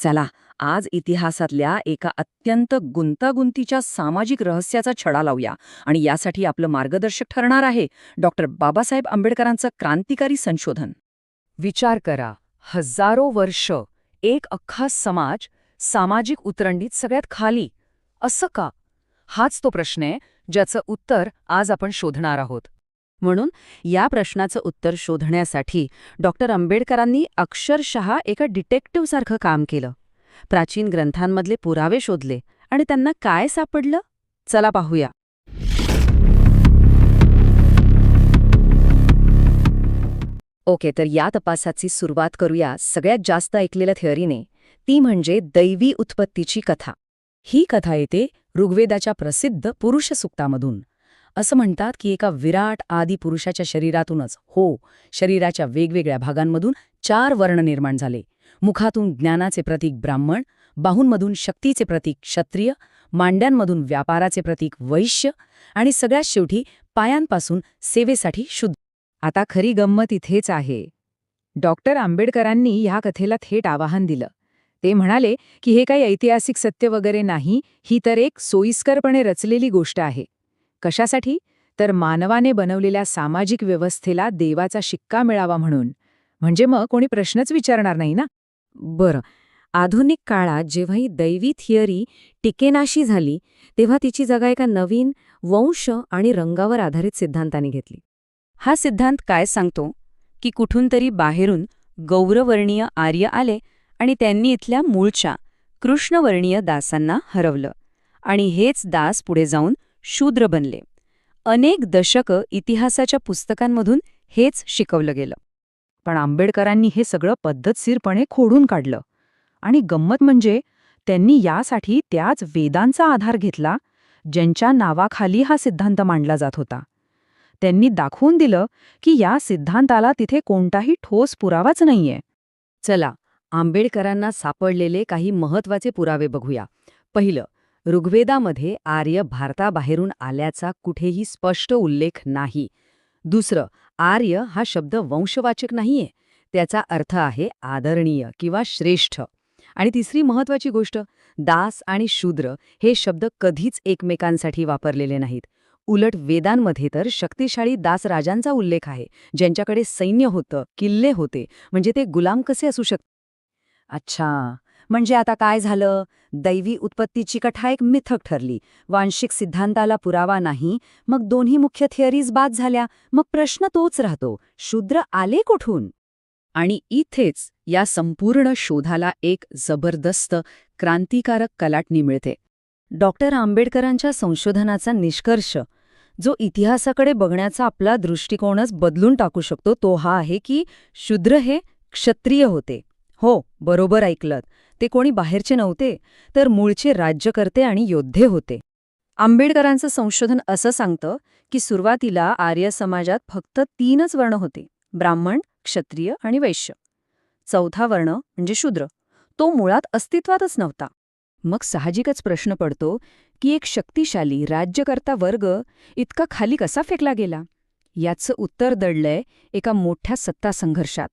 चला, आज इतिहासातल्या एका अत्यंत गुंतागुंतीच्या सामाजिक रहस्याचा छडा लावूया आणि यासाठी आपलं मार्गदर्शक ठरणार आहे डॉक्टर बाबासाहेब आंबेडकरांचं क्रांतिकारी संशोधन. विचार करा, हजारो वर्ष एक अख्खा समाज सामाजिक उतरंडीत सगळ्यात खाली. असं का? हाच तो प्रश्न आहे ज्याचं उत्तर आज आपण शोधणार आहोत. म्हणून या प्रश्नाचं उत्तर शोधण्यासाठी डॉक्टर आंबेडकरांनी अक्षरशः एका डिटेक्टिव्हसारखं काम केलं. प्राचीन ग्रंथांमधले पुरावे शोधले आणि त्यांना काय सापडलं? चला पाहूया. ओके, तर या तपासाची सुरुवात करूया सगळ्यात जास्त ऐकलेल्या थिअरीने, ती म्हणजे दैवी उत्पत्तीची कथा. ही कथा येते ऋग्वेदाच्या प्रसिद्ध पुरुष सूक्तामधून. असं म्हणतात की एका विराट आदी पुरुषाच्या शरीरातूनच, शरीराच्या वेगवेगळ्या भागांमधून 4 वर्ण निर्माण झाले. मुखातून ज्ञानाचे प्रतीक ब्राह्मण, बाहूंमधून शक्तीचे प्रतीक क्षत्रिय, मांड्यांमधून व्यापाराचे प्रतीक वैश्य आणि सगळ्यात शेवटी पायांपासून सेवेसाठी शुद्ध. आता खरी गंमत इथेच आहे. डॉक्टर आंबेडकरांनी ह्या कथेला थेट आवाहन दिलं. ते म्हणाले की हे काही ऐतिहासिक सत्य वगैरे नाही, ही तर एक सोयीस्करपणे रचलेली गोष्ट आहे. कशासाठी? तर मानवाने बनवलेल्या सामाजिक व्यवस्थेला देवाचा शिक्का मिळावा म्हणून. म्हणजे मग कोणी प्रश्नच विचारणार नाही ना. बरं, आधुनिक काळात जेव्हा ही दैवी थिअरी टिकेनाशी झाली तेव्हा तिची जागा एका नवीन वंश आणि रंगावर आधारित सिद्धांताने घेतली. हा सिद्धांत काय सांगतो की कुठून तरी बाहेरून गौरवर्णीय आर्य आले आणि त्यांनी इथल्या मूळच्या कृष्णवर्णीय दासांना हरवलं आणि हेच दास पुढे जाऊन शूद्र बनले. अनेक दशकं इतिहासाच्या पुस्तकांमधून हेच शिकवलं गेलं. पण आंबेडकरांनी हे सगळं पद्धतशीरपणे खोडून काढलं. आणि गंमत म्हणजे त्यांनी यासाठी त्याच वेदांचा आधार घेतला ज्यांच्या नावाखाली हा सिद्धांत मांडला जात होता. त्यांनी दाखवून दिलं की या सिद्धांताला तिथे कोणताही ठोस पुरावाच नाहीये. चला, आंबेडकरांना सापडलेले काही महत्त्वाचे पुरावे बघूया. पहिलं, ऋग्वेदामध्ये आर्य भारताबाहेरून आल्याचा कुठेही स्पष्ट उल्लेख नाही. दुसरं, आर्य हा शब्द वंशवाचक नाहीये, त्याचा अर्थ आहे आदरणीय किंवा श्रेष्ठ. आणि तिसरी महत्त्वाची गोष्ट, दास आणि शूद्र हे शब्द कधीच एकमेकांसाठी वापरलेले नाहीत. उलट वेदांमध्ये तर शक्तिशाली दासराजांचा उल्लेख आहे, ज्यांच्याकडे सैन्य होतं, किल्ले होते, म्हणजे ते गुलाम कसे असू शकतात? अच्छा, म्हणजे आता काय झालं? दैवी उत्पत्तीची कथा एक मिथक ठरली, वांशिक सिद्धांताला पुरावा नाही, मग दोन्ही मुख्य थिअरीज बाद झाल्या. मग प्रश्न तोच राहतो, शूद्र आले कुठून? आणि इथेच या संपूर्ण शोधाला एक जबरदस्त क्रांतिकारक कलाटणी मिळते. डॉक्टर आंबेडकरांच्या संशोधनाचा निष्कर्ष, जो इतिहासाकडे बघण्याचा आपला दृष्टिकोनच बदलून टाकू शकतो, तो हा आहे की शूद्र हे क्षत्रिय होते. हो, बरोबर ऐकलत. ते कोणी बाहेरचे नव्हते, तर मूळचे राज्यकर्ते आणि योद्धे होते. आंबेडकरांचं संशोधन असं सांगतं की सुरुवातीला आर्य समाजात फक्त 3च वर्ण होते, ब्राह्मण, क्षत्रिय आणि वैश्य. चौथा वर्ण म्हणजे शूद्र, तो मुळात अस्तित्वातच नव्हता. मग साहजिकच प्रश्न पडतो की एक शक्तिशाली राज्यकर्ता वर्ग इतका खाली कसा फेकला गेला? याचं उत्तर दडलंय एका मोठ्या सत्ता संघर्षात.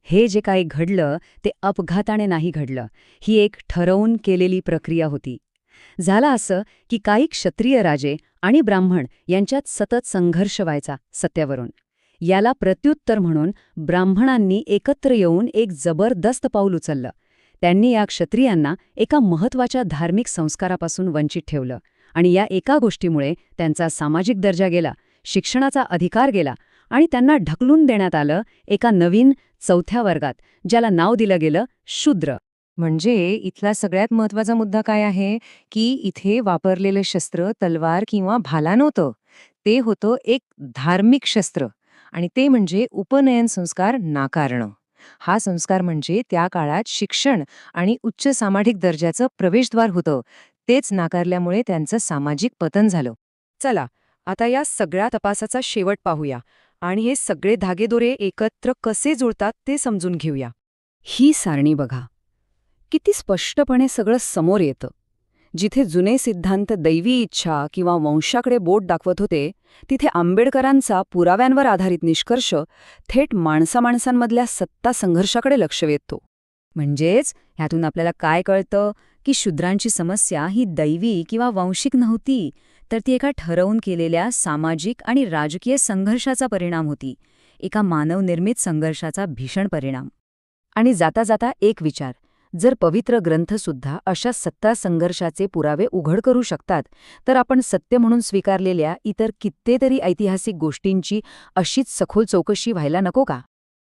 हे जे काही घडलं ते अपघाताने नाही घडलं, ही एक ठरवून केलेली प्रक्रिया होती. झालं असं की काही क्षत्रिय राजे आणि ब्राह्मण यांच्यात सतत संघर्ष व्हायचा सत्तेवरून. याला प्रत्युत्तर म्हणून ब्राह्मणांनी एकत्र येऊन एक जबरदस्त पाऊल उचललं. त्यांनी या क्षत्रियांना एका महत्त्वाच्या धार्मिक संस्कारापासून वंचित ठेवलं आणि या एका गोष्टीमुळे त्यांचा सामाजिक दर्जा गेला, शिक्षणाचा अधिकार गेला आणि त्यांना ढकलून देण्यात आलं एका नवीन 4थ्या वर्गात, ज्याला नाव दिलं गेलं शूद्र. म्हणजे इथला सगळ्यात महत्त्वाचा मुद्दा काय आहे की इथे वापरलेलं शस्त्र तलवार किंवा भाला नव्हतं, ते होतं एक धार्मिक शस्त्र. आणि ते म्हणजे उपनयन संस्कार नाकारणं. हा संस्कार म्हणजे त्या काळात शिक्षण आणि उच्च सामाजिक दर्जाचं प्रवेशद्वार होतं. तेच नाकारल्यामुळे त्यांचं सामाजिक पतन झालं. चला, आता या सगळ्या तपासाचा शेवट पाहूया आणि हे सगळे धागेदोरे एकत्र कसे जुळतात ते समजून घेऊया. ही सारणी बघा, किती स्पष्टपणे सगळं समोर येतं. जिथे जुने सिद्धांत दैवी इच्छा किंवा वंशाकडे बोट दाखवत होते, तिथे आंबेडकरांचा पुराव्यांवर आधारित निष्कर्ष थेट माणसामाणसांमधल्या सत्ता संघर्षाकडे लक्ष वेधतो. म्हणजेच ह्यातून आपल्याला काय कळतं की शूद्रांची समस्या ही दैवी किंवा वांशिक नव्हती, तर ती एका ठरवून केलेल्या सामाजिक आणि राजकीय संघर्षाचा परिणाम होती, एका मानवनिर्मित संघर्षाचा भीषण परिणाम. आणि जाता जाता एक विचार, जर पवित्र ग्रंथसुद्धा अशा सत्ता संघर्षाचे पुरावे उघड करू शकतात, तर आपण सत्य म्हणून स्वीकारलेल्या इतर कित्येतरी ऐतिहासिक गोष्टींची अशीच सखोल चौकशी व्हायला नको का?